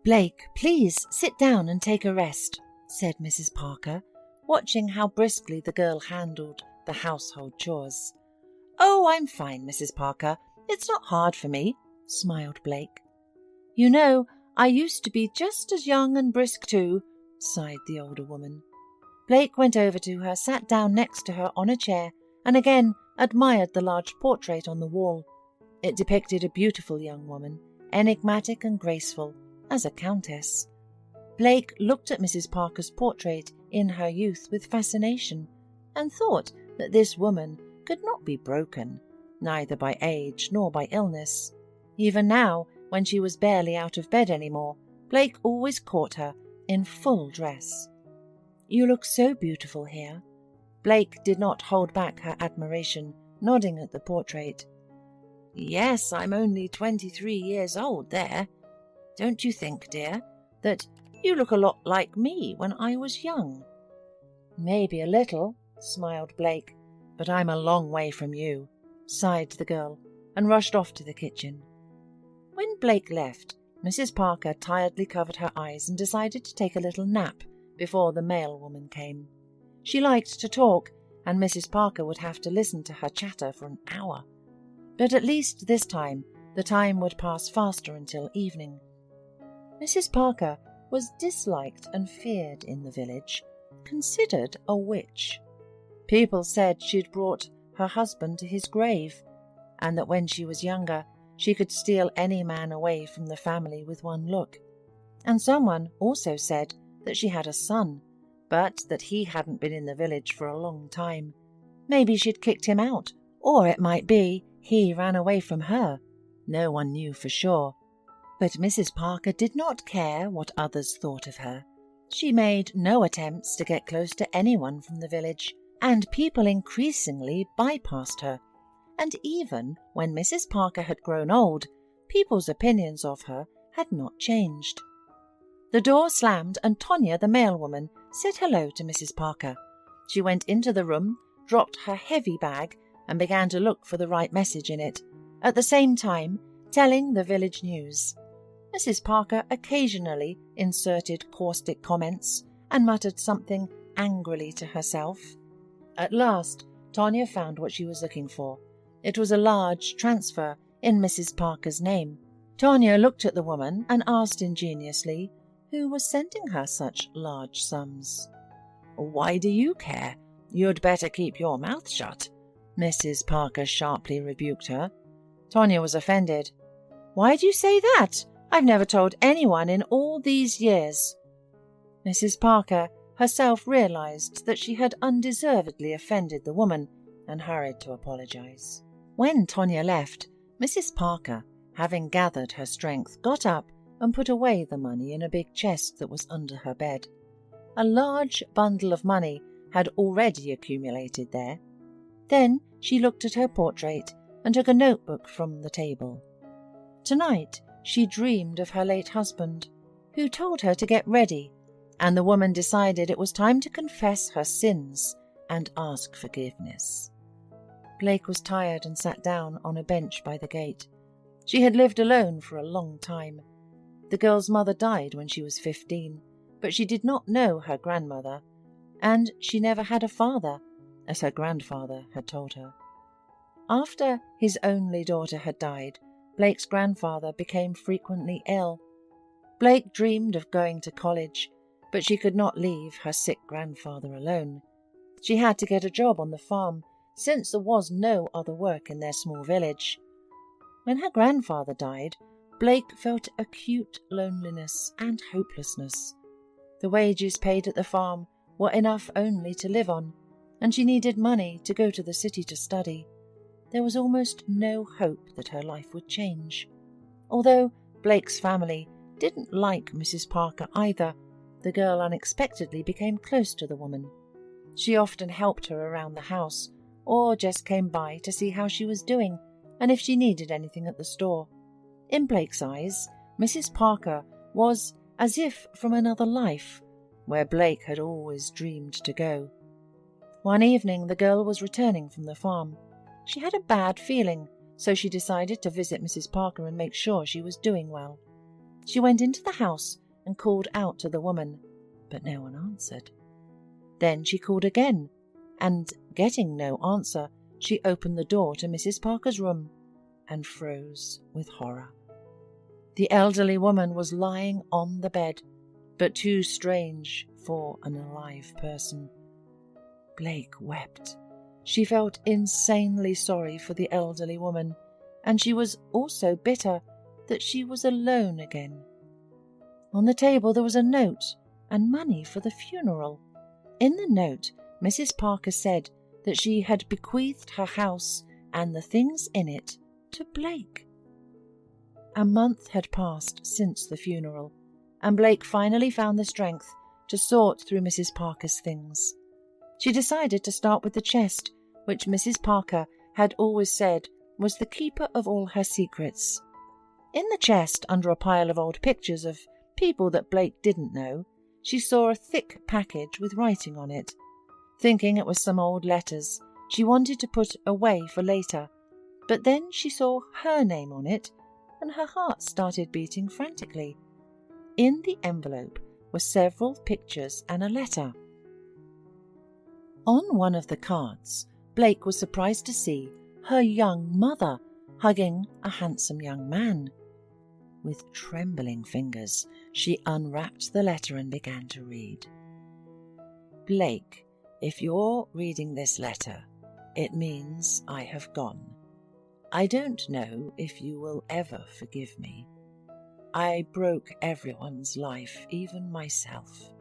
"Blake, please sit down and take a rest," said Mrs. Parker, watching how briskly the girl handled the household chores. "Oh, I'm fine, Mrs. Parker. It's not hard for me," smiled Blake. "You know, I used to be just as young and brisk too," sighed the older woman. Blake went over to her, sat down next to her on a chair, and again admired the large portrait on the wall. It depicted a beautiful young woman, enigmatic and graceful, as a countess. Blake looked at Mrs. Parker's portrait in her youth with fascination, and thought that this woman could not be broken, neither by age nor by illness. Even now, when she was barely out of bed anymore, Blake always caught her in full dress. "You look so beautiful here." Blake did not hold back her admiration, nodding at the portrait. "Yes, I'm only 23 years old there. Don't you think, dear, that you look a lot like me when I was young?" "Maybe a little," smiled Blake, "but I'm a long way from you," sighed the girl, and rushed off to the kitchen. When Blake left, Mrs. Parker tiredly covered her eyes and decided to take a little nap before the mail woman came. She liked to talk, and Mrs. Parker would have to listen to her chatter for an hour. But at least this time, the time would pass faster until evening. Mrs. Parker was disliked and feared in the village, considered a witch. People said she'd brought her husband to his grave, and that when she was younger, she could steal any man away from the family with one look. And someone also said that she had a son, but that he hadn't been in the village for a long time. Maybe she'd kicked him out, or it might be he ran away from her. No one knew for sure. But Mrs. Parker did not care what others thought of her. She made no attempts to get close to anyone from the village, and people increasingly bypassed her. And even when Mrs. Parker had grown old, people's opinions of her had not changed. The door slammed, and Tonya, the mailwoman, said hello to Mrs. Parker. She went into the room, dropped her heavy bag, and began to look for the right message in it, at the same time telling the village news. Mrs. Parker occasionally inserted caustic comments and muttered something angrily to herself. At last, Tonya found what she was looking for. It was a large transfer in Mrs. Parker's name. Tonya looked at the woman and asked ingeniously who was sending her such large sums. "Why do you care? You'd better keep your mouth shut," Mrs. Parker sharply rebuked her. Tonya was offended. "Why do you say that? I've never told anyone in all these years." Mrs. Parker herself realized that she had undeservedly offended the woman and hurried to apologize. When Tonya left, Mrs. Parker, having gathered her strength, got up and put away the money in a big chest that was under her bed. A large bundle of money had already accumulated there. Then she looked at her portrait and took a notebook from the table. Tonight she dreamed of her late husband, who told her to get ready, and the woman decided it was time to confess her sins and ask forgiveness. Blake was tired and sat down on a bench by the gate. She had lived alone for a long time. The girl's mother died when she was 15, but she did not know her grandmother, and she never had a father, as her grandfather had told her. After his only daughter had died, Blake's grandfather became frequently ill. Blake dreamed of going to college, but she could not leave her sick grandfather alone. She had to get a job on the farm, since there was no other work in their small village. When her grandfather died, Blake felt acute loneliness and hopelessness. The wages paid at the farm were enough only to live on, and she needed money to go to the city to study. There was almost no hope that her life would change. Although Blake's family didn't like Mrs. Parker either, the girl unexpectedly became close to the woman. She often helped her around the house, or just came by to see how she was doing and if she needed anything at the store. In Blake's eyes, Mrs. Parker was as if from another life, where Blake had always dreamed to go. One evening the girl was returning from the farm. She had a bad feeling, so she decided to visit Mrs. Parker and make sure she was doing well. She went into the house and called out to the woman, but no one answered. Then she called again, and getting no answer, she opened the door to Mrs. Parker's room and froze with horror. The elderly woman was lying on the bed, but too strange for an alive person. Blake wept. She felt insanely sorry for the elderly woman, and she was also bitter that she was alone again. On the table there was a note and money for the funeral. In the note, Mrs. Parker said that she had bequeathed her house and the things in it to Blake. A month had passed since the funeral, and Blake finally found the strength to sort through Mrs. Parker's things. She decided to start with the chest, which Mrs. Parker had always said was the keeper of all her secrets. In the chest, under a pile of old pictures of people that Blake didn't know, she saw a thick package with writing on it. Thinking it was some old letters she wanted to put away for later, but then she saw her name on it, and her heart started beating frantically. In the envelope were several pictures and a letter. On one of the cards, Blake was surprised to see her young mother hugging a handsome young man. With trembling fingers, she unwrapped the letter and began to read. Blake, if you're reading this letter, it means I have gone. I don't know if you will ever forgive me. I broke everyone's life, even myself.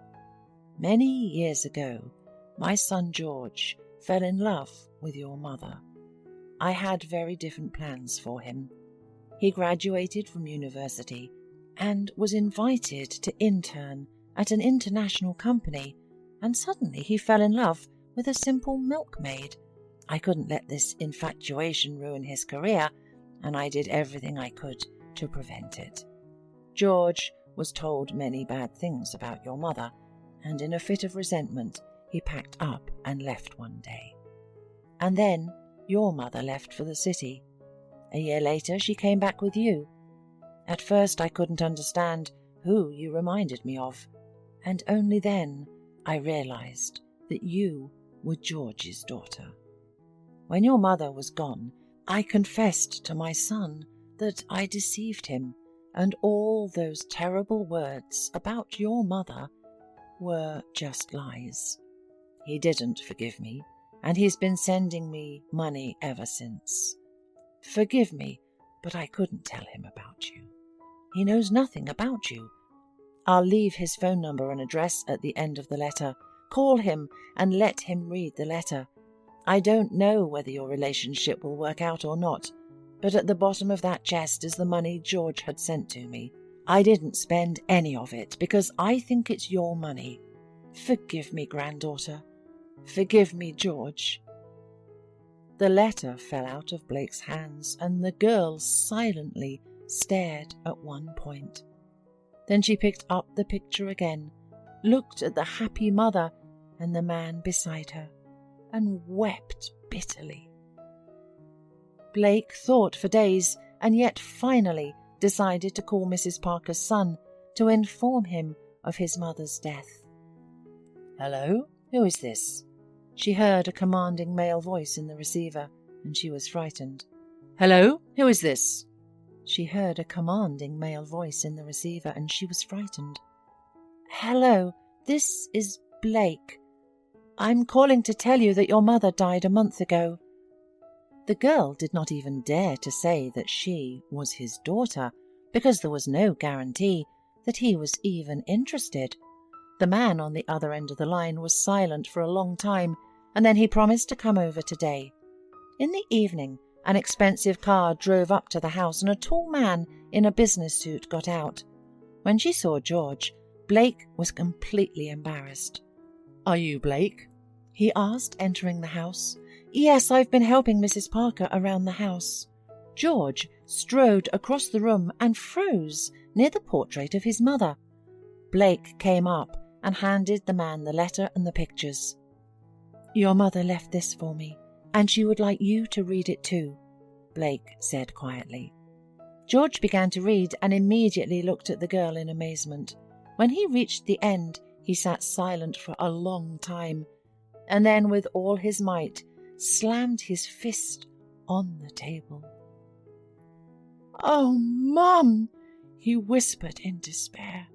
Many years ago, my son George fell in love with your mother. I had very different plans for him. He graduated from university and was invited to intern at an international company, and suddenly he fell in love with a simple milkmaid. I couldn't let this infatuation ruin his career, and I did everything I could to prevent it. George was told many bad things about your mother, and in a fit of resentment, he packed up and left one day. And then your mother left for the city. A year later, she came back with you. At first, I couldn't understand who you reminded me of, and only then I realized that you were George's daughter. When your mother was gone, I confessed to my son that I deceived him, and all those terrible words about your mother were just lies. He didn't forgive me, and he's been sending me money ever since. Forgive me, but I couldn't tell him about you. He knows nothing about you. I'll leave his phone number and address at the end of the letter. Call him and let him read the letter. I don't know whether your relationship will work out or not, but at the bottom of that chest is the money George had sent to me. I didn't spend any of it because I think it's your money. Forgive me, granddaughter. Forgive me, George. The letter fell out of Blake's hands, and the girl silently stared at one point. Then she picked up the picture again, looked at the happy mother and the man beside her, and wept bitterly. Blake thought for days, and yet finally decided to call Mrs. Parker's son to inform him of his mother's death. "Hello? Who is this?" She heard a commanding male voice in the receiver, and she was frightened. "Hello? Who is this?" She heard a commanding male voice in the receiver, and she was frightened. "Hello, this is Blake. I'm calling to tell you that your mother died a month ago." The girl did not even dare to say that she was his daughter, because there was no guarantee that he was even interested. The man on the other end of the line was silent for a long time, and then he promised to come over today. In the evening, an expensive car drove up to the house, and a tall man in a business suit got out. When she saw George, Blake was completely embarrassed. "Are you Blake?" he asked, entering the house. "Yes, I've been helping Mrs. Parker around the house." George strode across the room and froze near the portrait of his mother. Blake came up and handed the man the letter and the pictures. "Your mother left this for me, and she would like you to read it too," Blake said quietly. George began to read and immediately looked at the girl in amazement. When he reached the end, he sat silent for a long time, and then with all his might slammed his fist on the table. "Oh, Mum!" he whispered in despair.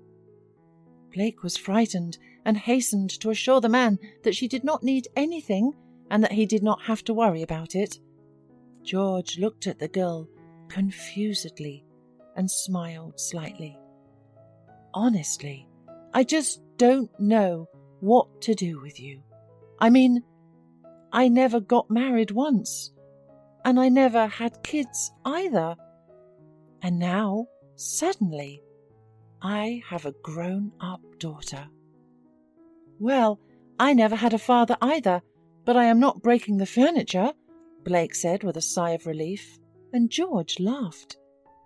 Blake was frightened and hastened to assure the man that she did not need anything and that he did not have to worry about it. George looked at the girl confusedly and smiled slightly. "Honestly, I just don't know what to do with you. I mean, I never got married once, and I never had kids either. And now, suddenly, I have a grown-up daughter." "Well, I never had a father either, but I am not breaking the furniture," Blake said with a sigh of relief, and George laughed.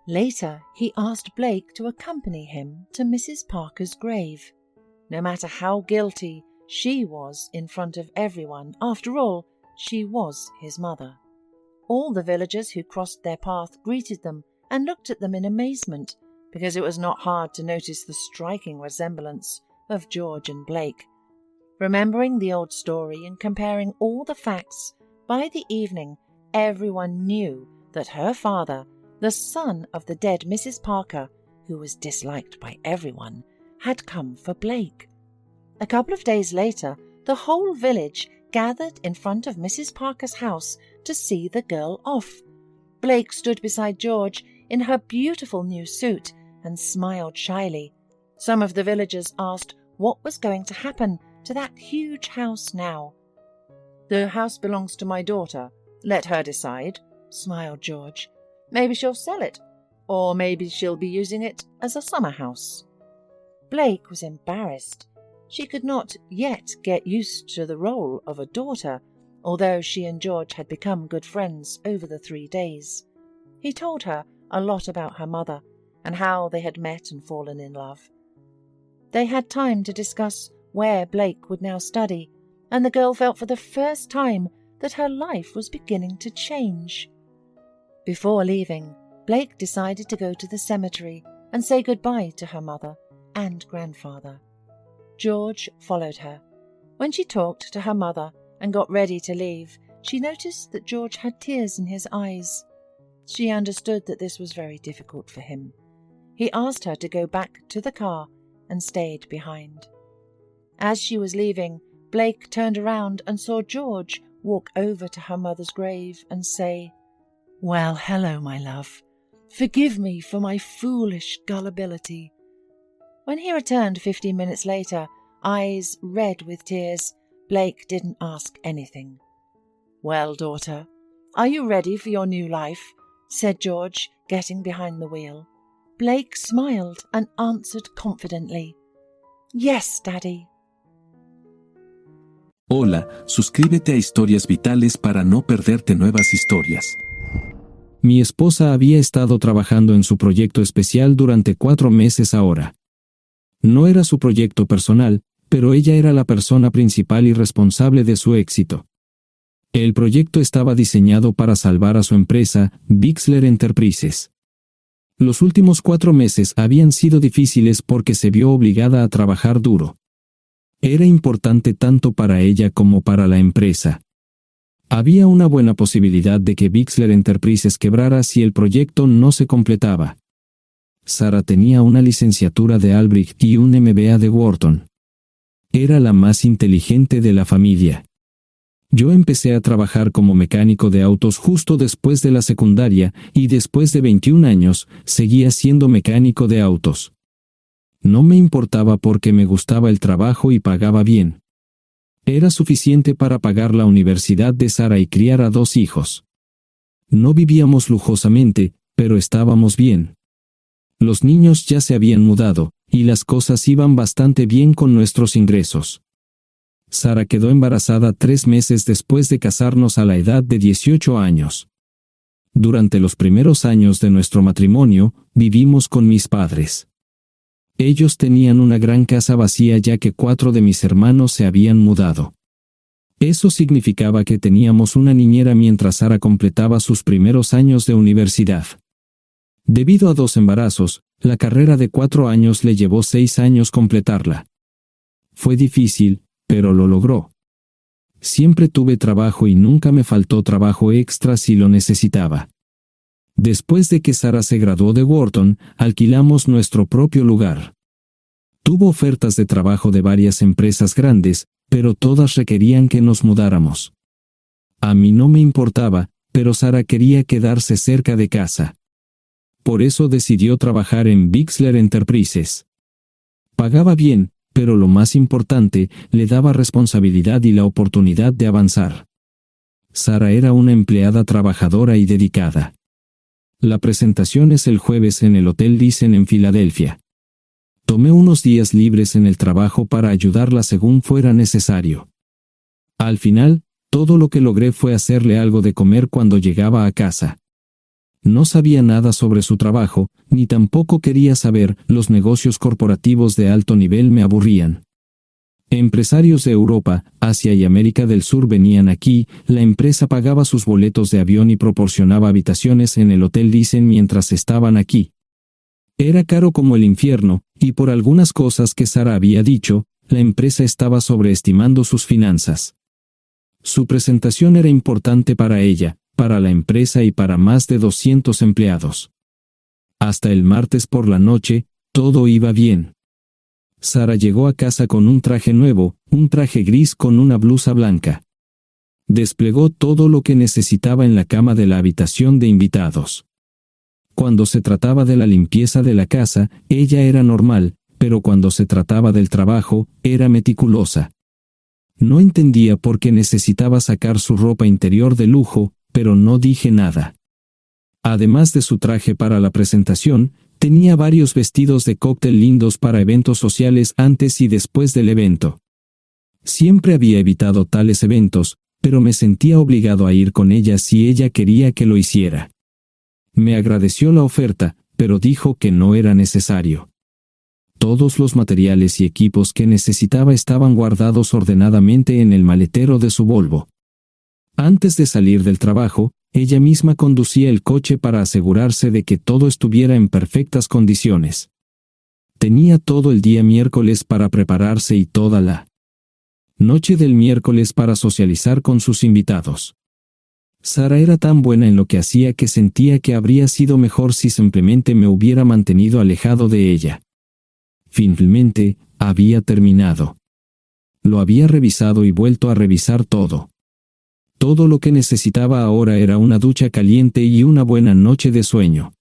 Later, he asked Blake to accompany him to Mrs. Parker's grave. No matter how guilty she was in front of everyone, after all, she was his mother. All the villagers who crossed their path greeted them and looked at them in amazement, because it was not hard to notice the striking resemblance of George and Blake. Remembering the old story and comparing all the facts, by the evening everyone knew that her father, the son of the dead Mrs. Parker, who was disliked by everyone, had come for Blake. A couple of days later, the whole village gathered in front of Mrs. Parker's house to see the girl off. Blake stood beside George in her beautiful new suit and smiled shyly. Some of the villagers asked what was going to happen to that huge house now. "The house belongs to my daughter. Let her decide," smiled George. "Maybe she'll sell it, or maybe she'll be using it as a summer house." Blake was embarrassed. She could not yet get used to the role of a daughter, although she and George had become good friends over the 3 days. He told her a lot about her mother and how they had met and fallen in love. They had time to discuss where Blake would now study, and the girl felt for the first time that her life was beginning to change. Before leaving, Blake decided to go to the cemetery and say goodbye to her mother and grandfather. George followed her. When she talked to her mother and got ready to leave, she noticed that George had tears in his eyes. She understood that this was very difficult for him. He asked her to go back to the car and stayed behind. As she was leaving, Blake turned around and saw George walk over to her mother's grave and say, "Well, hello, my love. Forgive me for my foolish gullibility." When he returned 15 minutes later, eyes red with tears, Blake didn't ask anything. "Well, daughter, are you ready for your new life?" said George, getting behind the wheel. Blake smiled and answered confidently, "Yes, Daddy." Hola, suscríbete a Historias Vitales para no perderte nuevas historias. Mi esposa había estado trabajando en su proyecto especial durante 4 meses ahora. No era su proyecto personal, pero ella era la persona principal y responsable de su éxito. El proyecto estaba diseñado para salvar a su empresa, Bixler Enterprises. Los últimos 4 meses habían sido difíciles porque se vio obligada a trabajar duro. Era importante tanto para ella como para la empresa. Había una buena posibilidad de que Bixler Enterprises quebrara si el proyecto no se completaba. Sara tenía una licenciatura de Albrecht y un MBA de Wharton. Era la más inteligente de la familia. Yo empecé a trabajar como mecánico de autos justo después de la secundaria y después de 21 años seguía siendo mecánico de autos. No me importaba porque me gustaba el trabajo y pagaba bien. Era suficiente para pagar la universidad de Sara y criar a 2 hijos. No vivíamos lujosamente, pero estábamos bien. Los niños ya se habían mudado, y las cosas iban bastante bien con nuestros ingresos. Sara quedó embarazada 3 meses después de casarnos a la edad de 18 años. Durante los primeros años de nuestro matrimonio, vivimos con mis padres. Ellos tenían una gran casa vacía ya que 4 de mis hermanos se habían mudado. Eso significaba que teníamos una niñera mientras Sara completaba sus primeros años de universidad. Debido a 2 embarazos, la carrera de 4 años le llevó 6 años completarla. Fue difícil, pero lo logró. Siempre tuve trabajo y nunca me faltó trabajo extra si lo necesitaba. Después de que Sara se graduó de Wharton, alquilamos nuestro propio lugar. Tuvo ofertas de trabajo de varias empresas grandes, pero todas requerían que nos mudáramos. A mí no me importaba, pero Sara quería quedarse cerca de casa. Por eso decidió trabajar en Bixler Enterprises. Pagaba bien, pero lo más importante, le daba responsabilidad y la oportunidad de avanzar. Sara era una empleada trabajadora y dedicada. La presentación es el jueves en el Hotel Dicen en Filadelfia. Tomé unos días libres en el trabajo para ayudarla según fuera necesario. Al final, todo lo que logré fue hacerle algo de comer cuando llegaba a casa. No sabía nada sobre su trabajo, ni tampoco quería saber. Los negocios corporativos de alto nivel me aburrían. Empresarios de Europa, Asia y América del Sur venían aquí, la empresa pagaba sus boletos de avión y proporcionaba habitaciones en el Hotel Dicen mientras estaban aquí. Era caro como el infierno, y por algunas cosas que Sara había dicho, la empresa estaba sobreestimando sus finanzas. Su presentación era importante para ella, para la empresa y para más de 200 empleados. Hasta el martes por la noche, todo iba bien. Sara llegó a casa con un traje nuevo, un traje gris con una blusa blanca. Desplegó todo lo que necesitaba en la cama de la habitación de invitados. Cuando se trataba de la limpieza de la casa, ella era normal, pero cuando se trataba del trabajo, era meticulosa. No entendía por qué necesitaba sacar su ropa interior de lujo, pero no dije nada. Además de su traje para la presentación, tenía varios vestidos de cóctel lindos para eventos sociales antes y después del evento. Siempre había evitado tales eventos, pero me sentía obligado a ir con ella si ella quería que lo hiciera. Me agradeció la oferta, pero dijo que no era necesario. Todos los materiales y equipos que necesitaba estaban guardados ordenadamente en el maletero de su Volvo. Antes de salir del trabajo, ella misma conducía el coche para asegurarse de que todo estuviera en perfectas condiciones. Tenía todo el día miércoles para prepararse y toda la noche del miércoles para socializar con sus invitados. Sara era tan buena en lo que hacía que sentía que habría sido mejor si simplemente me hubiera mantenido alejado de ella. Finalmente, había terminado. Lo había revisado y vuelto a revisar todo. Todo lo que necesitaba ahora era una ducha caliente y una buena noche de sueño.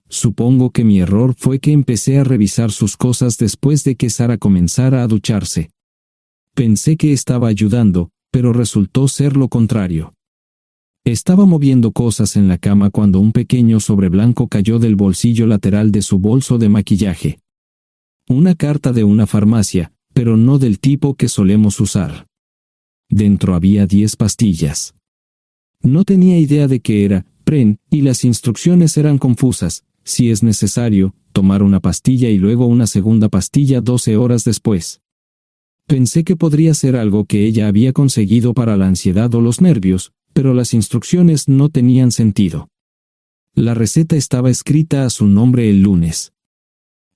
Supongo que mi error fue que empecé a revisar sus cosas después de que Sara comenzara a ducharse. Pensé que estaba ayudando, pero resultó ser lo contrario. Estaba moviendo cosas en la cama cuando un pequeño sobre blanco cayó del bolsillo lateral de su bolso de maquillaje. Una carta de una farmacia, pero no del tipo que solemos usar. Dentro había 10 pastillas. No tenía idea de qué era, Pren, y las instrucciones eran confusas. Si es necesario, tomar una pastilla y luego una segunda pastilla 12 horas después. Pensé que podría ser algo que ella había conseguido para la ansiedad o los nervios, pero las instrucciones no tenían sentido. La receta estaba escrita a su nombre el lunes.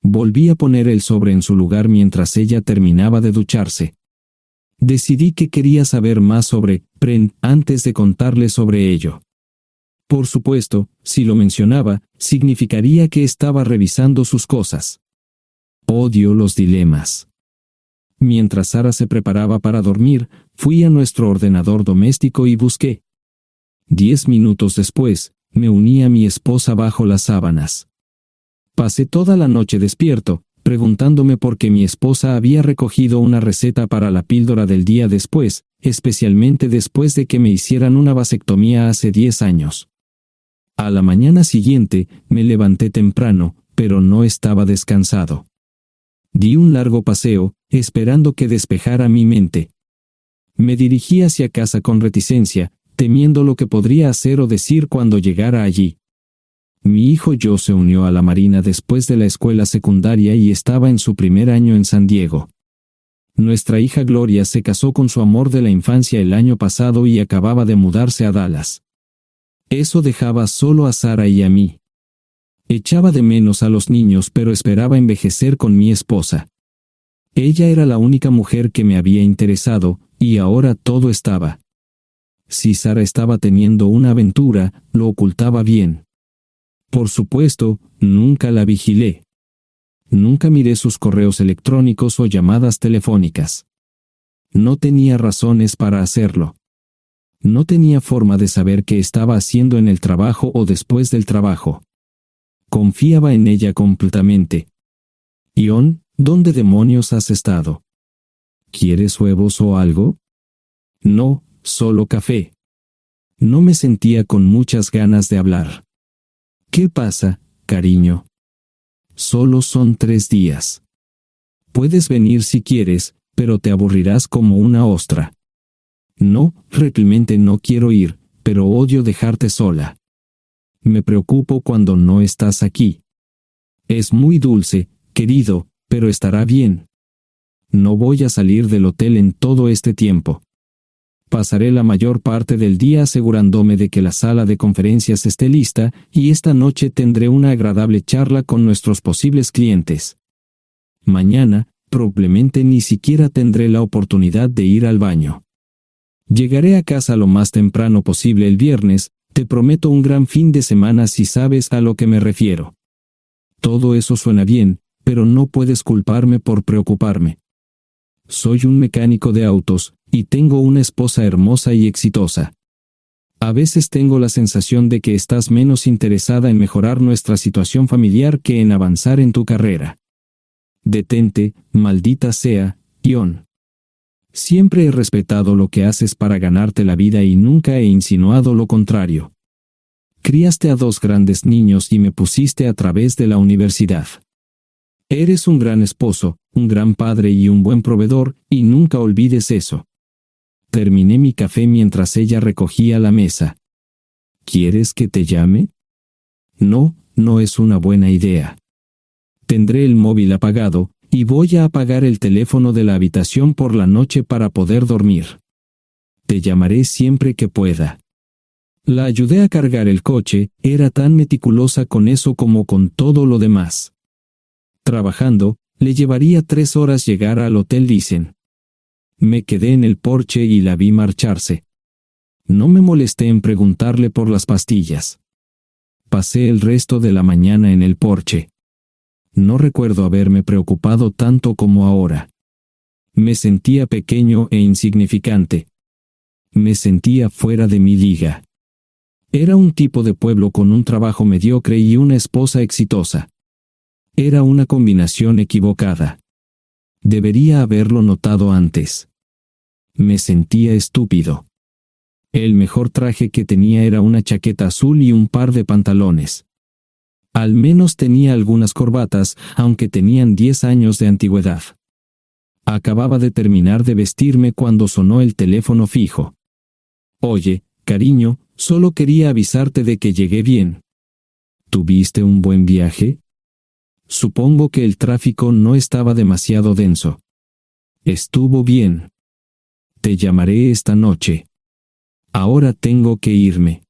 Volví a poner el sobre en su lugar mientras ella terminaba de ducharse. Decidí que quería saber más sobre Pren antes de contarle sobre ello. Por supuesto, si lo mencionaba, significaría que estaba revisando sus cosas. Odio los dilemas. Mientras Sara se preparaba para dormir, fui a nuestro ordenador doméstico y busqué. 10 minutos después, me uní a mi esposa bajo las sábanas. Pasé toda la noche despierto, preguntándome por qué mi esposa había recogido una receta para la píldora del día después, especialmente después de que me hicieran una vasectomía hace 10 años. A la mañana siguiente, me levanté temprano, pero no estaba descansado. Di un largo paseo, esperando que despejara mi mente. Me dirigí hacia casa con reticencia, temiendo lo que podría hacer o decir cuando llegara allí. Mi hijo Joe se unió a la Marina después de la escuela secundaria y estaba en su primer año en San Diego. Nuestra hija Gloria se casó con su amor de la infancia el año pasado y acababa de mudarse a Dallas. Eso dejaba solo a Sara y a mí. Echaba de menos a los niños, pero esperaba envejecer con mi esposa. Ella era la única mujer que me había interesado, y ahora todo estaba. Si Sara estaba teniendo una aventura, lo ocultaba bien. Por supuesto, nunca la vigilé. Nunca miré sus correos electrónicos o llamadas telefónicas. No tenía razones para hacerlo. No tenía forma de saber qué estaba haciendo en el trabajo o después del trabajo. Confiaba en ella completamente. Ion, ¿dónde demonios has estado? ¿Quieres huevos o algo? No, solo café. No me sentía con muchas ganas de hablar. ¿Qué pasa, cariño? Solo son 3 días. Puedes venir si quieres, pero te aburrirás como una ostra. No, realmente no quiero ir, pero odio dejarte sola. Me preocupo cuando no estás aquí. Es muy dulce, querido, pero estará bien. No voy a salir del hotel en todo este tiempo. Pasaré la mayor parte del día asegurándome de que la sala de conferencias esté lista, y esta noche tendré una agradable charla con nuestros posibles clientes. Mañana, probablemente ni siquiera tendré la oportunidad de ir al baño. Llegaré a casa lo más temprano posible el viernes, te prometo un gran fin de semana si sabes a lo que me refiero. Todo eso suena bien, pero no puedes culparme por preocuparme. Soy un mecánico de autos, y tengo una esposa hermosa y exitosa. A veces tengo la sensación de que estás menos interesada en mejorar nuestra situación familiar que en avanzar en tu carrera. Detente, maldita sea, Ion. Siempre he respetado lo que haces para ganarte la vida y nunca he insinuado lo contrario. Criaste a 2 grandes niños y me pusiste a través de la universidad. Eres un gran esposo, un gran padre y un buen proveedor, y nunca olvides eso. Terminé mi café mientras ella recogía la mesa. ¿Quieres que te llame? No, no es una buena idea. Tendré el móvil apagado, y voy a apagar el teléfono de la habitación por la noche para poder dormir. Te llamaré siempre que pueda. La ayudé a cargar el coche, era tan meticulosa con eso como con todo lo demás. Trabajando, le llevaría 3 horas llegar al Hotel Lysen. Me quedé en el porche y la vi marcharse. No me molesté en preguntarle por las pastillas. Pasé el resto de la mañana en el porche. No recuerdo haberme preocupado tanto como ahora. Me sentía pequeño e insignificante. Me sentía fuera de mi liga. Era un tipo de pueblo con un trabajo mediocre y una esposa exitosa. Era una combinación equivocada. Debería haberlo notado antes. Me sentía estúpido. El mejor traje que tenía era una chaqueta azul y un par de pantalones. Al menos tenía algunas corbatas, aunque tenían 10 años de antigüedad. Acababa de terminar de vestirme cuando sonó el teléfono fijo. Oye, cariño, solo quería avisarte de que llegué bien. ¿Tuviste un buen viaje? Supongo que el tráfico no estaba demasiado denso. Estuvo bien. Te llamaré esta noche. Ahora tengo que irme.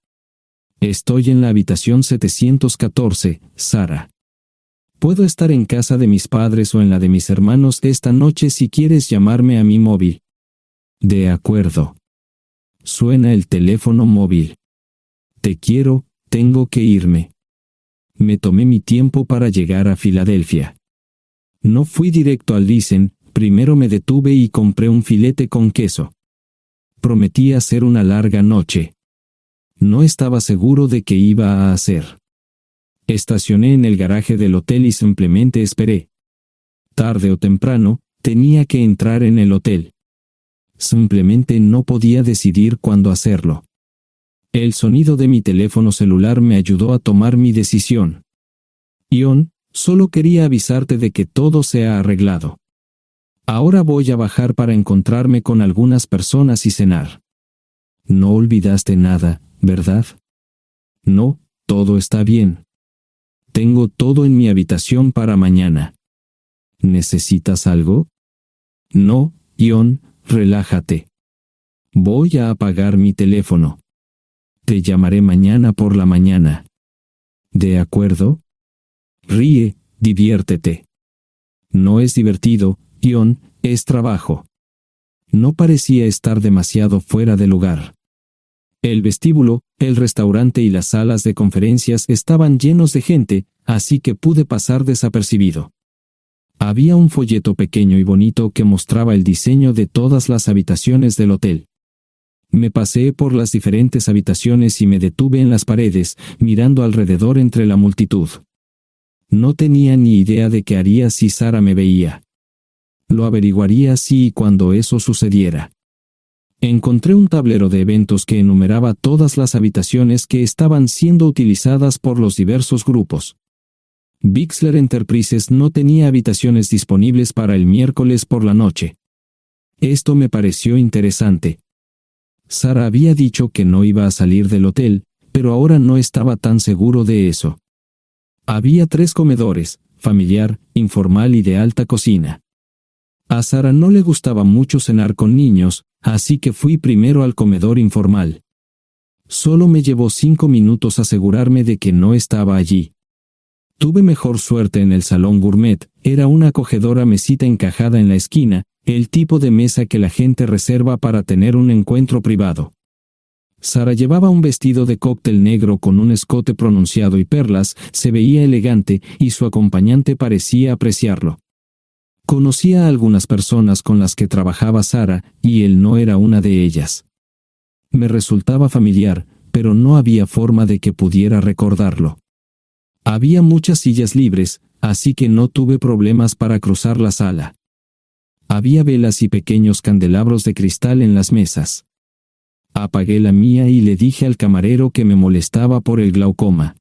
Estoy en la habitación 714, Sara. Puedo estar en casa de mis padres o en la de mis hermanos esta noche si quieres llamarme a mi móvil. De acuerdo. Suena el teléfono móvil. Te quiero, tengo que irme. Me tomé mi tiempo para llegar a Filadelfia. No fui directo al Lysen, primero me detuve y compré un filete con queso. Prometí hacer una larga noche. No estaba seguro de qué iba a hacer. Estacioné en el garaje del hotel y simplemente esperé. Tarde o temprano, tenía que entrar en el hotel. Simplemente no podía decidir cuándo hacerlo. El sonido de mi teléfono celular me ayudó a tomar mi decisión. Ion, solo quería avisarte de que todo se ha arreglado. Ahora voy a bajar para encontrarme con algunas personas y cenar. No olvidaste nada, ¿verdad? No, todo está bien. Tengo todo en mi habitación para mañana. ¿Necesitas algo? No, Ion, relájate. Voy a apagar mi teléfono. Te llamaré mañana por la mañana. ¿De acuerdo? Ríe, diviértete. No es divertido, Ion, es trabajo. No parecía estar demasiado fuera de lugar. El vestíbulo, el restaurante y las salas de conferencias estaban llenos de gente, así que pude pasar desapercibido. Había un folleto pequeño y bonito que mostraba el diseño de todas las habitaciones del hotel. Me paseé por las diferentes habitaciones y me detuve en las paredes, mirando alrededor entre la multitud. No tenía ni idea de qué haría si Sara me veía. Lo averiguaría si y cuando eso sucediera. Encontré un tablero de eventos que enumeraba todas las habitaciones que estaban siendo utilizadas por los diversos grupos. Bixler Enterprises no tenía habitaciones disponibles para el miércoles por la noche. Esto me pareció interesante. Sara había dicho que no iba a salir del hotel, pero ahora no estaba tan seguro de eso. Había 3 comedores, familiar, informal y de alta cocina. A Sara no le gustaba mucho cenar con niños, así que fui primero al comedor informal. Solo me llevó 5 minutos asegurarme de que no estaba allí. Tuve mejor suerte en el salón gourmet, era una acogedora mesita encajada en la esquina, el tipo de mesa que la gente reserva para tener un encuentro privado. Sara llevaba un vestido de cóctel negro con un escote pronunciado y perlas, se veía elegante y su acompañante parecía apreciarlo. Conocía a algunas personas con las que trabajaba Sara, y él no era una de ellas. Me resultaba familiar, pero no había forma de que pudiera recordarlo. Había muchas sillas libres, así que no tuve problemas para cruzar la sala. Había velas y pequeños candelabros de cristal en las mesas. Apagué la mía y le dije al camarero que me molestaba por el glaucoma.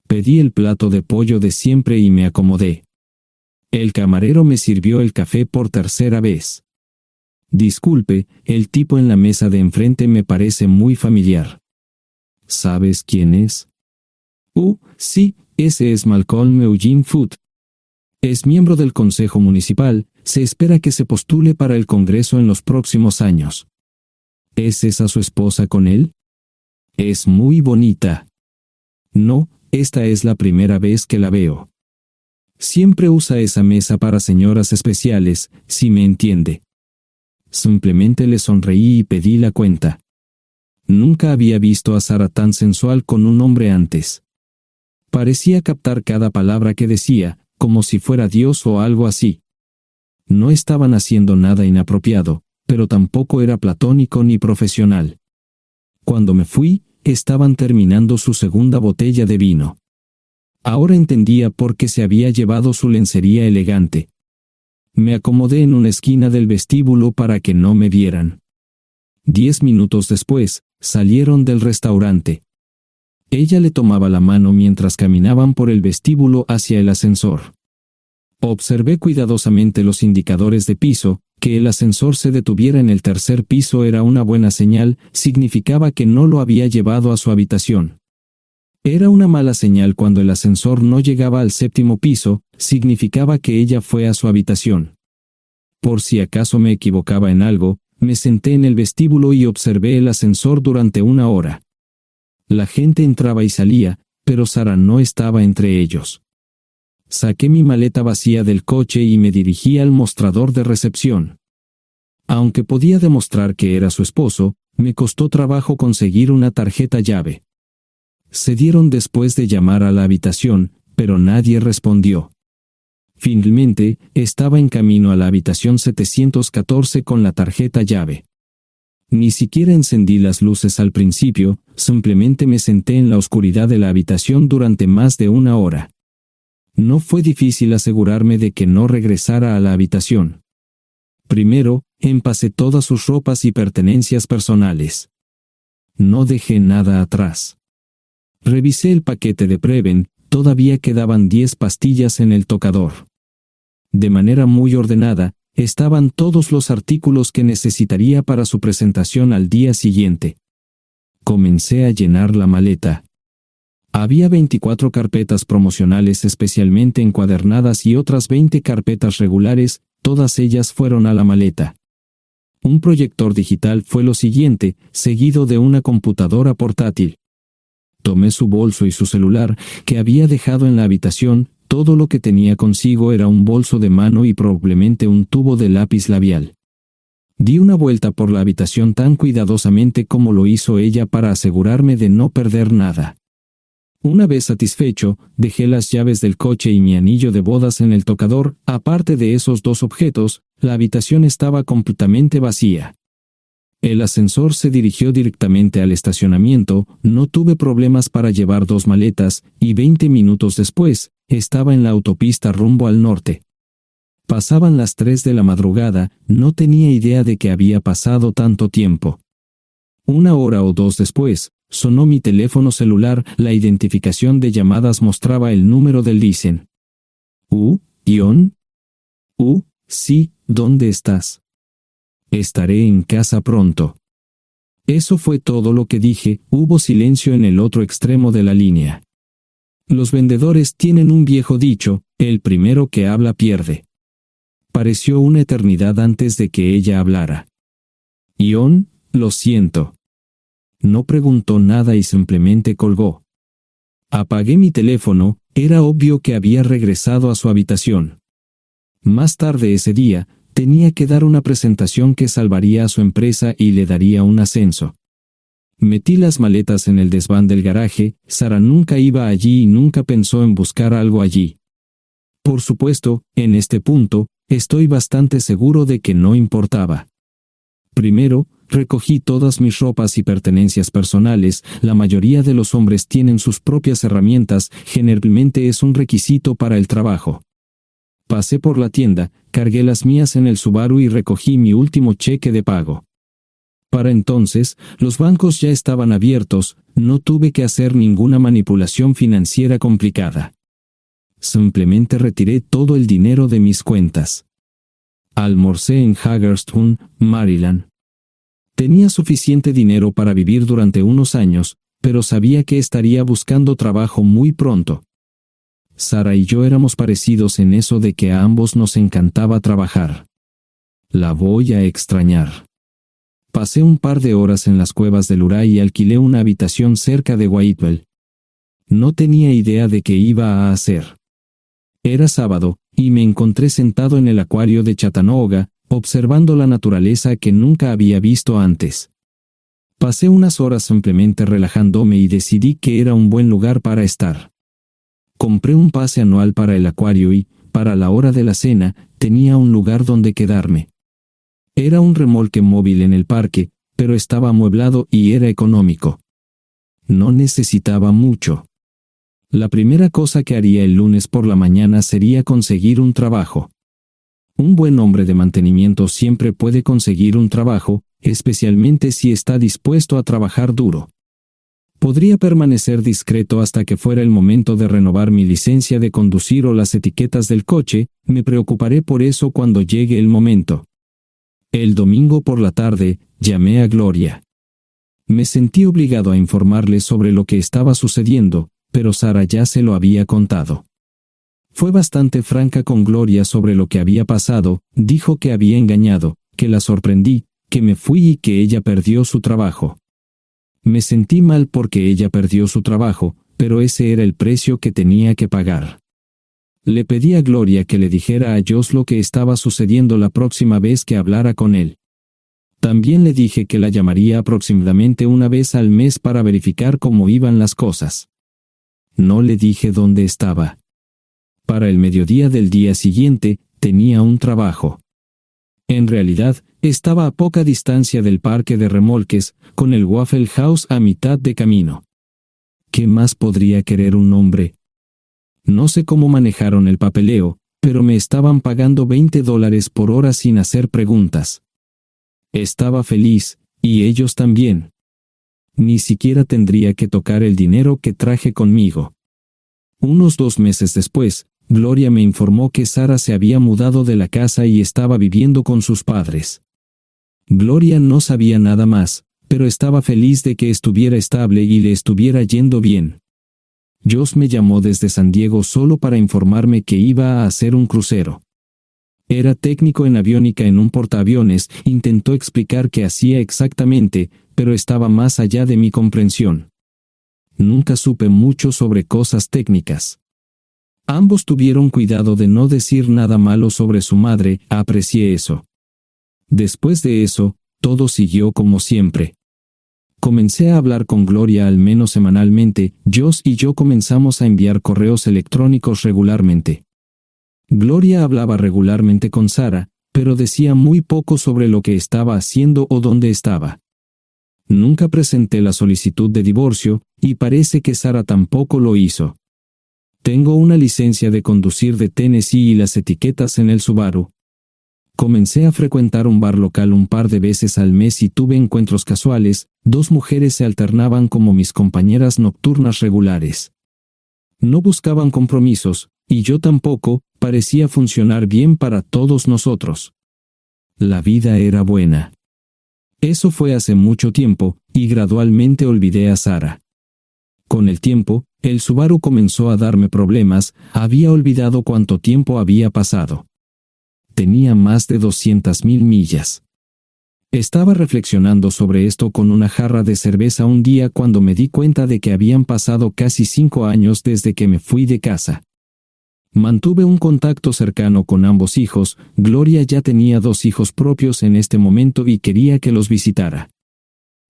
Pedí el plato de pollo de siempre y me acomodé. El camarero me sirvió el café por tercera vez. Disculpe, el tipo en la mesa de enfrente me parece muy familiar. ¿Sabes quién es? Sí, ese es Malcolm Eugene Foote. Es miembro del Consejo Municipal, se espera que se postule para el Congreso en los próximos años. ¿Es esa su esposa con él? Es muy bonita. No, esta es la primera vez que la veo. Siempre usa esa mesa para señoras especiales, si me entiende. Simplemente le sonreí y pedí la cuenta. Nunca había visto a Sara tan sensual con un hombre antes. Parecía captar cada palabra que decía, como si fuera Dios o algo así. No estaban haciendo nada inapropiado, pero tampoco era platónico ni profesional. Cuando me fui, estaban terminando su segunda botella de vino. Ahora entendía por qué se había llevado su lencería elegante. Me acomodé en una esquina del vestíbulo para que no me vieran. 10 minutos después, salieron del restaurante. Ella le tomaba la mano mientras caminaban por el vestíbulo hacia el ascensor. Observé cuidadosamente los indicadores de piso. Que el ascensor se detuviera en el tercer piso era una buena señal, significaba que no lo había llevado a su habitación. Era una mala señal cuando el ascensor no llegaba al 7º piso, significaba que ella fue a su habitación. Por si acaso me equivocaba en algo, me senté en el vestíbulo y observé el ascensor durante 1 hora. La gente entraba y salía, pero Sara no estaba entre ellos. Saqué mi maleta vacía del coche y me dirigí al mostrador de recepción. Aunque podía demostrar que era su esposo, me costó trabajo conseguir una tarjeta llave. Se dieron después de llamar a la habitación, pero nadie respondió. Finalmente, estaba en camino a la habitación 714 con la tarjeta llave. Ni siquiera encendí las luces al principio, simplemente me senté en la oscuridad de la habitación durante más de 1 hora. No fue difícil asegurarme de que no regresara a la habitación. Primero, empacé todas sus ropas y pertenencias personales. No dejé nada atrás. Revisé el paquete de Preven, todavía quedaban 10 pastillas en el tocador. De manera muy ordenada, estaban todos los artículos que necesitaría para su presentación al día siguiente. Comencé a llenar la maleta. Había 24 carpetas promocionales especialmente encuadernadas y otras 20 carpetas regulares, todas ellas fueron a la maleta. Un proyector digital fue lo siguiente, seguido de una computadora portátil. Tomé su bolso y su celular, que había dejado en la habitación, todo lo que tenía consigo era un bolso de mano y probablemente un tubo de lápiz labial. Di una vuelta por la habitación tan cuidadosamente como lo hizo ella para asegurarme de no perder nada. Una vez satisfecho, dejé las llaves del coche y mi anillo de bodas en el tocador. Aparte de esos dos objetos, la habitación estaba completamente vacía. El ascensor se dirigió directamente al estacionamiento, no tuve problemas para llevar 2 maletas, y 20 minutos después, estaba en la autopista rumbo al norte. Pasaban las 3 de la madrugada, no tenía idea de que había pasado tanto tiempo. 1 hora o 2 después, sonó mi teléfono celular, la identificación de llamadas mostraba el número del Listen. ¿Ion? Sí, ¿dónde estás? Estaré en casa pronto. Eso fue todo lo que dije. Hubo silencio en el otro extremo de la línea. Los vendedores tienen un viejo dicho, el primero que habla pierde. Pareció una eternidad antes de que ella hablara. Ion, lo siento. No preguntó nada y simplemente colgó. Apagué mi teléfono, era obvio que había regresado a su habitación. Más tarde ese día, tenía que dar una presentación que salvaría a su empresa y le daría un ascenso. Metí las maletas en el desván del garaje. Sara nunca iba allí y nunca pensó en buscar algo allí. Por supuesto, en este punto, estoy bastante seguro de que no importaba. Primero, recogí todas mis ropas y pertenencias personales. La mayoría de los hombres tienen sus propias herramientas, generalmente es un requisito para el trabajo. Pasé por la tienda, cargué las mías en el Subaru y recogí mi último cheque de pago. Para entonces, los bancos ya estaban abiertos, no tuve que hacer ninguna manipulación financiera complicada. Simplemente retiré todo el dinero de mis cuentas. Almorcé en Hagerstown, Maryland. Tenía suficiente dinero para vivir durante unos años, pero sabía que estaría buscando trabajo muy pronto. Sara y yo éramos parecidos en eso de que a ambos nos encantaba trabajar. La voy a extrañar. Pasé un par de horas en las cuevas del Uray y alquilé una habitación cerca de Whitewell. No tenía idea de qué iba a hacer. Era sábado, y me encontré sentado en el acuario de Chattanooga, observando la naturaleza que nunca había visto antes. Pasé unas horas simplemente relajándome y decidí que era un buen lugar para estar. Compré un pase anual para el acuario y, para la hora de la cena, tenía un lugar donde quedarme. Era un remolque móvil en el parque, pero estaba amueblado y era económico. No necesitaba mucho. La primera cosa que haría el lunes por la mañana sería conseguir un trabajo. Un buen hombre de mantenimiento siempre puede conseguir un trabajo, especialmente si está dispuesto a trabajar duro. Podría permanecer discreto hasta que fuera el momento de renovar mi licencia de conducir o las etiquetas del coche. Me preocuparé por eso cuando llegue el momento. El domingo por la tarde, llamé a Gloria. Me sentí obligado a informarle sobre lo que estaba sucediendo, pero Sara ya se lo había contado. Fue bastante franca con Gloria sobre lo que había pasado. Dijo que había engañado, que la sorprendí, que me fui y que ella perdió su trabajo. Me sentí mal porque ella perdió su trabajo, pero ese era el precio que tenía que pagar. Le pedí a Gloria que le dijera a Josh lo que estaba sucediendo la próxima vez que hablara con él. También le dije que la llamaría aproximadamente una vez al mes para verificar cómo iban las cosas. No le dije dónde estaba. Para el mediodía del día siguiente, tenía un trabajo. En realidad, estaba a poca distancia del parque de remolques, con el Waffle House a mitad de camino. ¿Qué más podría querer un hombre? No sé cómo manejaron el papeleo, pero me estaban pagando $20 por hora sin hacer preguntas. Estaba feliz, y ellos también. Ni siquiera tendría que tocar el dinero que traje conmigo. Unos 2 meses después, Gloria me informó que Sara se había mudado de la casa y estaba viviendo con sus padres. Gloria no sabía nada más, pero estaba feliz de que estuviera estable y le estuviera yendo bien. Josh me llamó desde San Diego solo para informarme que iba a hacer un crucero. Era técnico en aviónica en un portaaviones. Intentó explicar qué hacía exactamente, pero estaba más allá de mi comprensión. Nunca supe mucho sobre cosas técnicas. Ambos tuvieron cuidado de no decir nada malo sobre su madre, aprecié eso. Después de eso, todo siguió como siempre. Comencé a hablar con Gloria al menos semanalmente, Josh y yo comenzamos a enviar correos electrónicos regularmente. Gloria hablaba regularmente con Sara, pero decía muy poco sobre lo que estaba haciendo o dónde estaba. Nunca presenté la solicitud de divorcio, y parece que Sara tampoco lo hizo. Tengo una licencia de conducir de Tennessee y las etiquetas en el Subaru. Comencé a frecuentar un bar local un par de veces al mes y tuve encuentros casuales, 2 mujeres se alternaban como mis compañeras nocturnas regulares. No buscaban compromisos, y yo tampoco, parecía funcionar bien para todos nosotros. La vida era buena. Eso fue hace mucho tiempo, y gradualmente olvidé a Sara. Con el tiempo, el Subaru comenzó a darme problemas, había olvidado cuánto tiempo había pasado. Tenía más de 200.000 millas. Estaba reflexionando sobre esto con una jarra de cerveza un día cuando me di cuenta de que habían pasado casi 5 años desde que me fui de casa. Mantuve un contacto cercano con ambos hijos, Gloria ya tenía 2 hijos propios en este momento y quería que los visitara.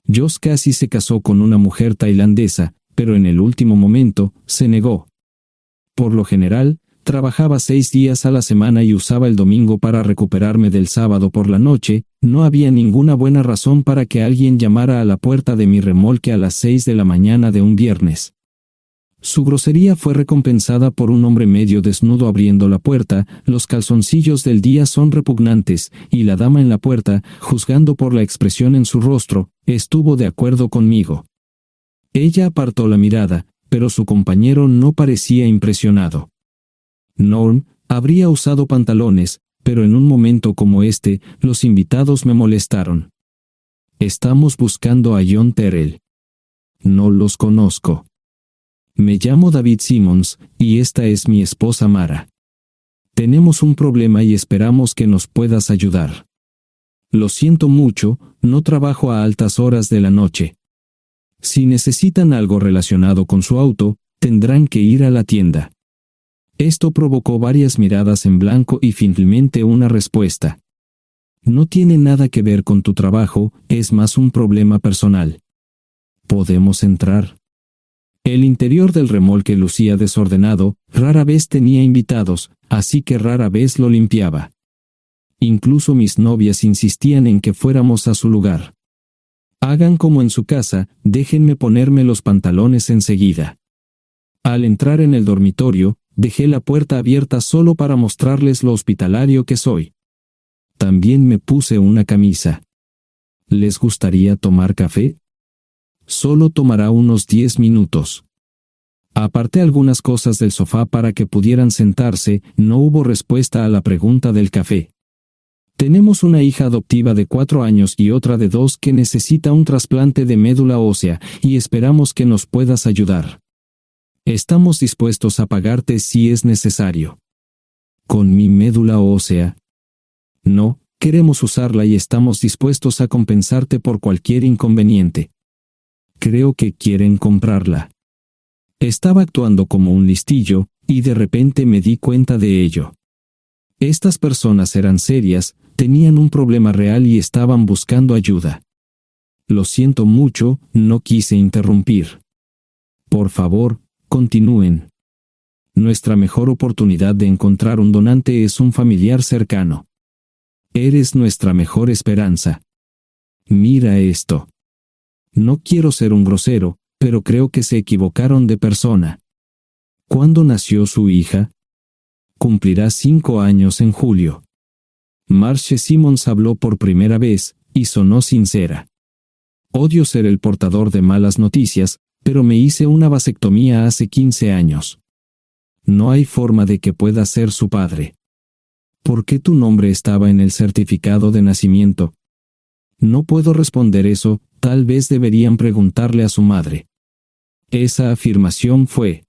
Josh casi se casó con una mujer tailandesa, pero en el último momento, se negó. Por lo general, trabajaba 6 días a la semana y usaba el domingo para recuperarme del sábado por la noche, no había ninguna buena razón para que alguien llamara a la puerta de mi remolque a las 6 de la mañana de un viernes. Su grosería fue recompensada por un hombre medio desnudo abriendo la puerta, los calzoncillos del día son repugnantes, y la dama en la puerta, juzgando por la expresión en su rostro, estuvo de acuerdo conmigo. Ella apartó la mirada, pero su compañero no parecía impresionado. Norm habría usado pantalones, pero en un momento como este, los invitados me molestaron. Estamos buscando a John Terrell. No los conozco. Me llamo David Simmons, y esta es mi esposa Mara. Tenemos un problema y esperamos que nos puedas ayudar. Lo siento mucho, no trabajo a altas horas de la noche. Si necesitan algo relacionado con su auto, tendrán que ir a la tienda. Esto provocó varias miradas en blanco y finalmente una respuesta. No tiene nada que ver con tu trabajo, es más un problema personal. ¿Podemos entrar? El interior del remolque lucía desordenado, rara vez tenía invitados, así que rara vez lo limpiaba. Incluso mis novias insistían en que fuéramos a su lugar. Hagan como en su casa, déjenme ponerme los pantalones enseguida. Al entrar en el dormitorio, dejé la puerta abierta solo para mostrarles lo hospitalario que soy. También me puse una camisa. ¿Les gustaría tomar café? Solo tomará unos 10 minutos. Aparté algunas cosas del sofá para que pudieran sentarse, no hubo respuesta a la pregunta del café. Tenemos una hija adoptiva de 4 años y otra de 2 que necesita un trasplante de médula ósea, y esperamos que nos puedas ayudar. Estamos dispuestos a pagarte si es necesario. ¿Con mi médula ósea? No, queremos usarla y estamos dispuestos a compensarte por cualquier inconveniente. Creo que quieren comprarla. Estaba actuando como un listillo, y de repente me di cuenta de ello. Estas personas eran serias, tenían un problema real y estaban buscando ayuda. Lo siento mucho, no quise interrumpir. Por favor, continúen. Nuestra mejor oportunidad de encontrar un donante es un familiar cercano. Eres nuestra mejor esperanza. Mira esto. No quiero ser un grosero, pero creo que se equivocaron de persona. ¿Cuándo nació su hija? Cumplirá 5 años en julio. Marche Simmons habló por primera vez, y sonó sincera. Odio ser el portador de malas noticias, pero me hice una vasectomía hace 15 años. No hay forma de que pueda ser su padre. ¿Por qué tu nombre estaba en el certificado de nacimiento? No puedo responder eso, tal vez deberían preguntarle a su madre. Esa afirmación fue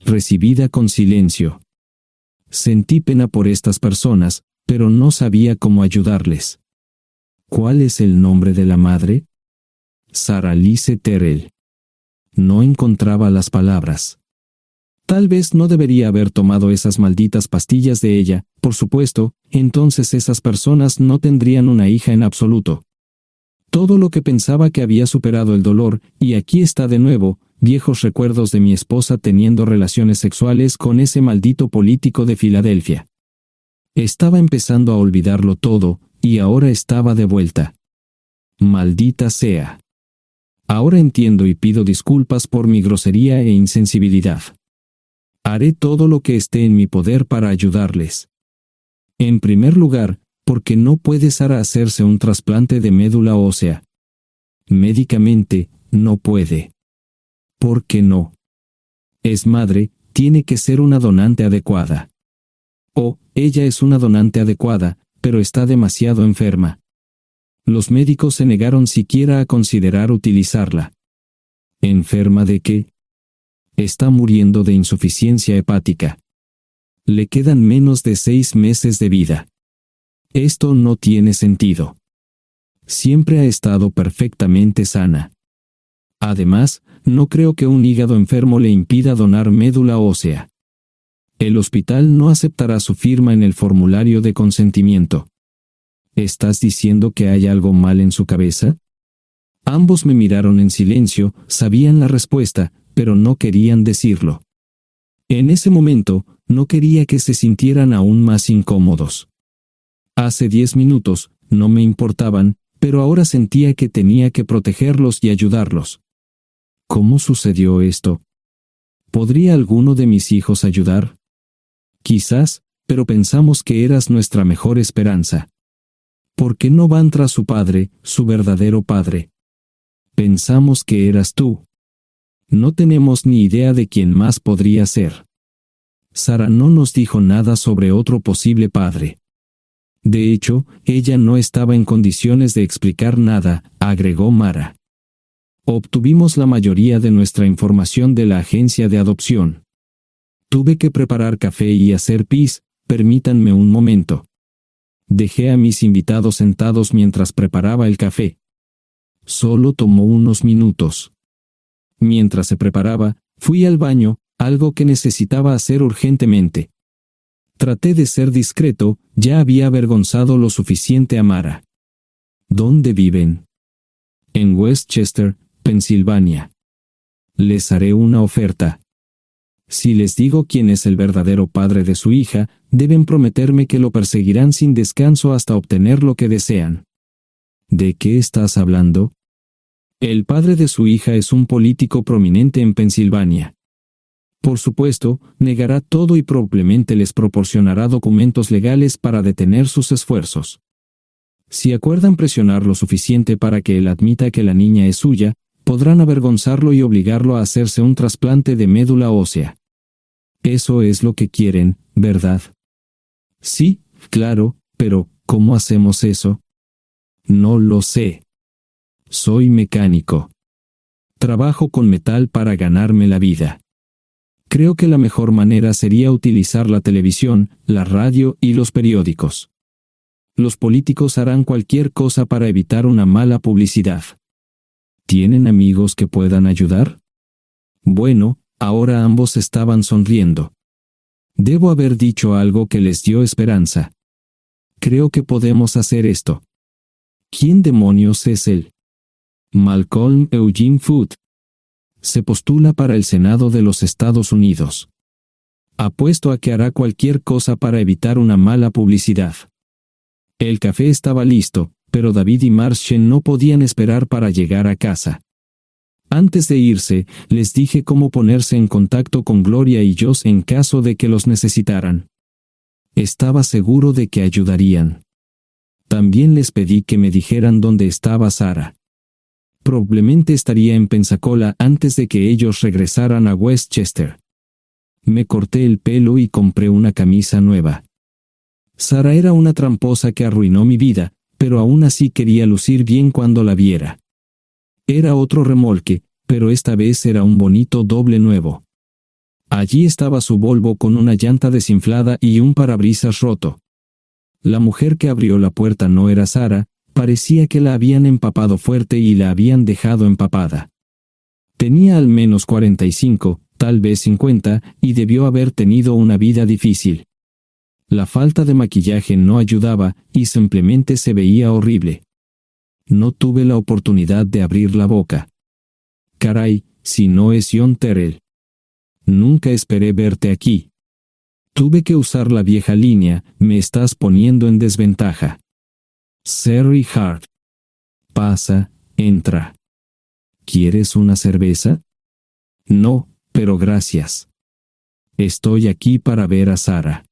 recibida con silencio. Sentí pena por estas personas, pero no sabía cómo ayudarles. ¿Cuál es el nombre de la madre? Sara Lise Terrell. No encontraba las palabras. Tal vez no debería haber tomado esas malditas pastillas de ella, por supuesto, entonces esas personas no tendrían una hija en absoluto. Todo lo que pensaba que había superado el dolor, y aquí está de nuevo, viejos recuerdos de mi esposa teniendo relaciones sexuales con ese maldito político de Filadelfia. Estaba empezando a olvidarlo todo, y ahora estaba de vuelta. Maldita sea. Ahora entiendo y pido disculpas por mi grosería e insensibilidad. Haré todo lo que esté en mi poder para ayudarles. En primer lugar, porque no puede Sara hacerse un trasplante de médula ósea. Médicamente, no puede. ¿Por qué no? Es madre, tiene que ser una donante adecuada. Ella es una donante adecuada, pero está demasiado enferma. Los médicos se negaron siquiera a considerar utilizarla. ¿Enferma de qué? Está muriendo de insuficiencia hepática. Le quedan menos de 6 meses de vida. Esto no tiene sentido. Siempre ha estado perfectamente sana. Además, no creo que un hígado enfermo le impida donar médula ósea. El hospital no aceptará su firma en el formulario de consentimiento. ¿Estás diciendo que hay algo mal en su cabeza? Ambos me miraron en silencio, sabían la respuesta, pero no querían decirlo. En ese momento, no quería que se sintieran aún más incómodos. Hace 10 minutos, no me importaban, pero ahora sentía que tenía que protegerlos y ayudarlos. ¿Cómo sucedió esto? ¿Podría alguno de mis hijos ayudar? Quizás, pero pensamos que eras nuestra mejor esperanza. ¿Por qué no van tras su padre, su verdadero padre? Pensamos que eras tú. No tenemos ni idea de quién más podría ser. Sara no nos dijo nada sobre otro posible padre. De hecho, ella no estaba en condiciones de explicar nada, agregó Mara. Obtuvimos la mayoría de nuestra información de la agencia de adopción. Tuve que preparar café y hacer pis, permítanme un momento. Dejé a mis invitados sentados mientras preparaba el café. Solo tomó unos minutos. Mientras se preparaba, fui al baño, algo que necesitaba hacer urgentemente. Traté de ser discreto, ya había avergonzado lo suficiente a Mara. ¿Dónde viven? En Westchester, Pensilvania. Les haré una oferta. Si les digo quién es el verdadero padre de su hija, deben prometerme que lo perseguirán sin descanso hasta obtener lo que desean. ¿De qué estás hablando? El padre de su hija es un político prominente en Pensilvania. Por supuesto, negará todo y probablemente les proporcionará documentos legales para detener sus esfuerzos. Si acuerdan presionar lo suficiente para que él admita que la niña es suya, podrán avergonzarlo y obligarlo a hacerse un trasplante de médula ósea. Eso es lo que quieren, ¿verdad? Sí, claro, pero ¿cómo hacemos eso? No lo sé. Soy mecánico. Trabajo con metal para ganarme la vida. Creo que la mejor manera sería utilizar la televisión, la radio y los periódicos. Los políticos harán cualquier cosa para evitar una mala publicidad. ¿Tienen amigos que puedan ayudar? Bueno, ahora ambos estaban sonriendo. Debo haber dicho algo que les dio esperanza. Creo que podemos hacer esto. ¿Quién demonios es él? Malcolm Eugene Foote. Se postula para el Senado de los Estados Unidos. Apuesto a que hará cualquier cosa para evitar una mala publicidad. El café estaba listo, pero David y Marshall no podían esperar para llegar a casa. Antes de irse, les dije cómo ponerse en contacto con Gloria y Josh en caso de que los necesitaran. Estaba seguro de que ayudarían. También les pedí que me dijeran dónde estaba Sara. Probablemente estaría en Pensacola antes de que ellos regresaran a Westchester. Me corté el pelo y compré una camisa nueva. Sara era una tramposa que arruinó mi vida, pero aún así quería lucir bien cuando la viera. Era otro remolque, pero esta vez era un bonito doble nuevo. Allí estaba su Volvo con una llanta desinflada y un parabrisas roto. La mujer que abrió la puerta no era Sara, parecía que la habían empapado fuerte y la habían dejado empapada. Tenía al menos 45, tal vez 50, y debió haber tenido una vida difícil. La falta de maquillaje no ayudaba, y simplemente se veía horrible. No tuve la oportunidad de abrir la boca. Caray, si no es John Terrell. Nunca esperé verte aquí. Tuve que usar la vieja línea, me estás poniendo en desventaja. Serry Hart. Pasa, entra. ¿Quieres una cerveza? No, pero gracias. Estoy aquí para ver a Sarah.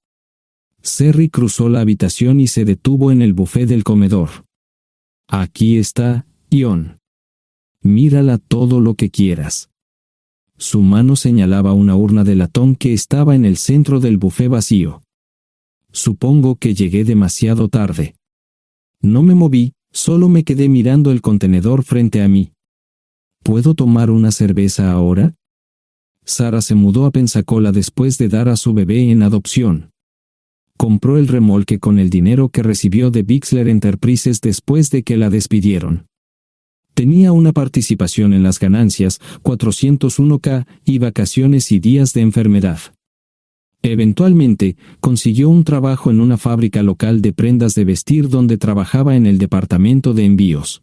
Serry cruzó la habitación y se detuvo en el buffet del comedor. Aquí está, John. Mírala todo lo que quieras. Su mano señalaba una urna de latón que estaba en el centro del buffet vacío. Supongo que llegué demasiado tarde. No me moví, solo me quedé mirando el contenedor frente a mí. ¿Puedo tomar una cerveza ahora? Sarah se mudó a Pensacola después de dar a su bebé en adopción. Compró el remolque con el dinero que recibió de Bixler Enterprises después de que la despidieron. Tenía una participación en las ganancias, 401k, y vacaciones y días de enfermedad. Eventualmente, consiguió un trabajo en una fábrica local de prendas de vestir donde trabajaba en el departamento de envíos.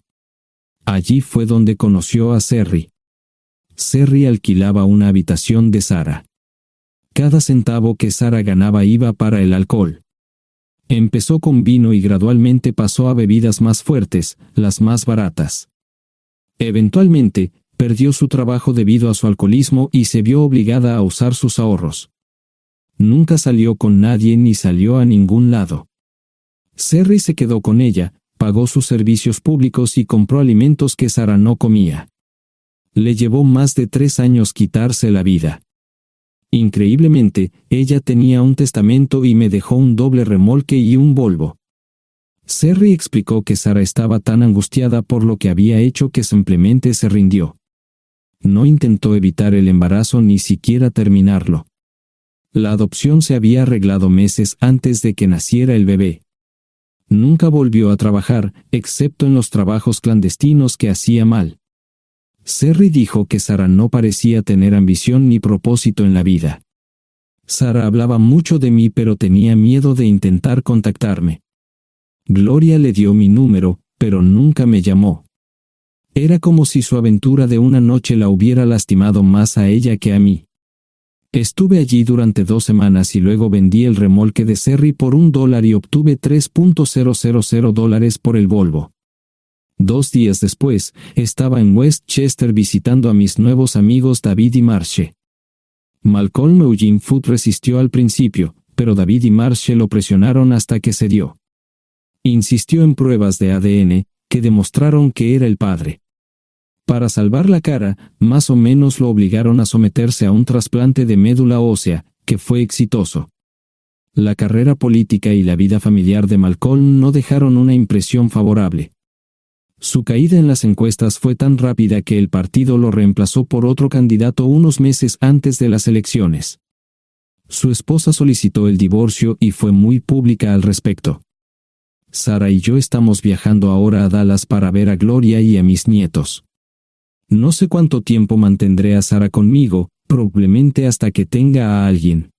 Allí fue donde conoció a Serry. Serry alquilaba una habitación de Sarah. Cada centavo que Sarah ganaba iba para el alcohol. Empezó con vino y gradualmente pasó a bebidas más fuertes, las más baratas. Eventualmente, perdió su trabajo debido a su alcoholismo y se vio obligada a usar sus ahorros. Nunca salió con nadie ni salió a ningún lado. Serry se quedó con ella, pagó sus servicios públicos y compró alimentos que Sarah no comía. Le llevó más de 3 años quitarse la vida. Increíblemente, ella tenía un testamento y me dejó un doble remolque y un Volvo. Serry explicó que Sarah estaba tan angustiada por lo que había hecho que simplemente se rindió. No intentó evitar el embarazo ni siquiera terminarlo. La adopción se había arreglado meses antes de que naciera el bebé. Nunca volvió a trabajar, excepto en los trabajos clandestinos que hacía mal. Serry dijo que Sarah no parecía tener ambición ni propósito en la vida. Sarah hablaba mucho de mí pero tenía miedo de intentar contactarme. Gloria le dio mi número, pero nunca me llamó. Era como si su aventura de una noche la hubiera lastimado más a ella que a mí. Estuve allí durante 2 semanas y luego vendí el remolque de Serry por $1 y obtuve $3,000 por el Volvo. 2 días después, estaba en Westchester visitando a mis nuevos amigos David y Marche. Malcolm Eugene Foote resistió al principio, pero David y Marche lo presionaron hasta que cedió. Insistió en pruebas de ADN, que demostraron que era el padre. Para salvar la cara, más o menos lo obligaron a someterse a un trasplante de médula ósea, que fue exitoso. La carrera política y la vida familiar de Malcolm no dejaron una impresión favorable. Su caída en las encuestas fue tan rápida que el partido lo reemplazó por otro candidato unos meses antes de las elecciones. Su esposa solicitó el divorcio y fue muy pública al respecto. Sarah y yo estamos viajando ahora a Dallas para ver a Gloria y a mis nietos. No sé cuánto tiempo mantendré a Sarah conmigo, probablemente hasta que tenga a alguien.